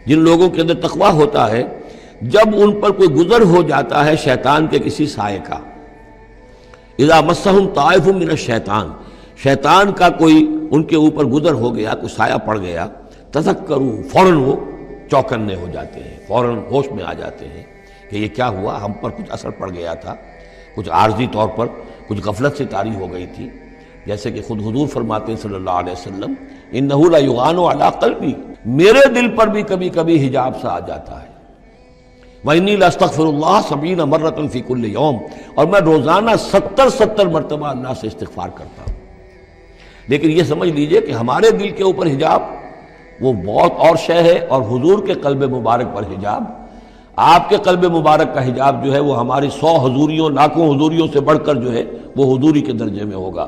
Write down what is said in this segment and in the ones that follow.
جن لوگوں کے اندر تقویٰ ہوتا ہے، جب ان پر کوئی گزر ہو جاتا ہے شیطان کے کسی سائے کا، اذا مسہم طائف من الشیطان، شیطان کا کوئی ان کے اوپر گزر ہو گیا، کوئی سایہ پڑ گیا، تذکروا، فوراً وہ چوکنے ہو جاتے ہیں، فوراً ہوش میں آ جاتے ہیں کہ یہ کیا ہوا، ہم پر کچھ اثر پڑ گیا تھا، کچھ عارضی طور پر کچھ غفلت سے طاری ہو گئی تھی، جیسے کہ خود حضور فرماتے ہیں صلی اللہ علیہ وسلم، انہ لیغان علی قلبی، میرے دل پر بھی کبھی کبھی حجاب سا آ جاتا ہے، وانی لاستغفر اللہ 70 مرۃ فی کل یوم، اور میں روزانہ 70 مرتبہ اللہ سے استغفار کرتا ہوں۔ لیکن یہ سمجھ لیجئے کہ ہمارے دل کے اوپر حجاب وہ بہت اور شے ہے، اور حضور کے قلب مبارک پر حجاب، آپ کے قلب مبارک کا حجاب جو ہے وہ ہماری 100 حضوریوں، لاکھوں حضوریوں سے بڑھ کر جو ہے وہ حضوری کے درجے میں ہوگا۔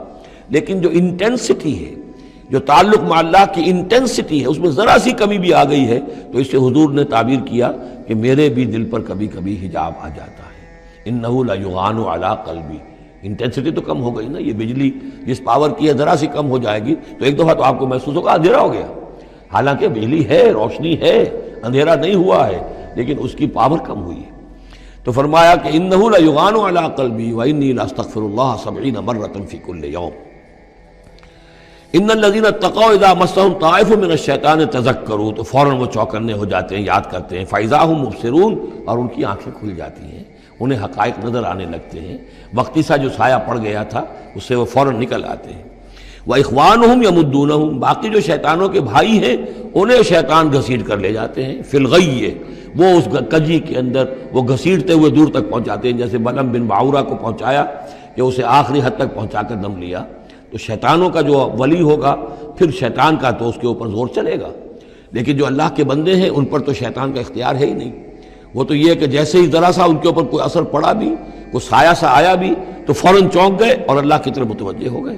لیکن جو انٹینسٹی ہے، جو تعلق مع اللہ کی انٹینسٹی ہے، اس میں ذرا سی کمی بھی آ گئی ہے تو اس سے حضور نے تعبیر کیا کہ میرے بھی دل پر کبھی کبھی حجاب آ جاتا ہے، انہ لیغان علی قلبی، انٹینسٹی تو کم ہو گئی نا، یہ بجلی جس پاور کی ہے ذرا سی کم ہو جائے گی تو ایک دفعہ تو آپ کو محسوس ہوگا اندھیرا ہو گیا، حالانکہ بجلی ہے، روشنی ہے، اندھیرا نہیں ہوا ہے، لیکن اس کی پاور کم ہوئی ہے۔ تو فرمایا کہ انہ لیغان علی قلبی وانی لاستغفر اللہ 70 مرۃ فی کل یوم۔ ان الذین اتقوا اذا مسهم طائف من الشیطان تذکروا، تو فوراً وہ چوکنے ہو جاتے ہیں، یاد کرتے ہیں، فاذا هم مبصرون، اور ان کی آنکھیں کھل جاتی ہیں، انہیں حقائق نظر آنے لگتے ہیں، وقتی سا جو سایہ پڑ گیا تھا اس سے وہ فوراً نکل آتے ہیں۔ وَإِخْوَانُهُمْ يَمُدُّونَهُمْ، باقی جو شیطانوں کے بھائی ہیں انہیں شیطان گھسیٹ کر لے جاتے ہیں، فی الغی، وہ اس کجی کے اندر وہ گھسیٹتے ہوئے دور تک پہنچاتے ہیں، جیسے بلعم بن باعورہ کو پہنچایا کہ اسے آخری حد تک پہنچا کر دم لیا۔ تو شیطانوں کا جو ولی ہوگا پھر شیطان کا تو اس کے اوپر زور چلے گا، لیکن جو اللہ کے بندے ہیں ان پر تو شیطان کا اختیار ہے ہی نہیں، وہ تو یہ کہ جیسے ہی ذرا سا ان کے اوپر کوئی اثر پڑا بھی، کوئی سایہ سا آیا بھی تو فوراً چونک گئے اور اللہ کی طرف متوجہ ہو گئے۔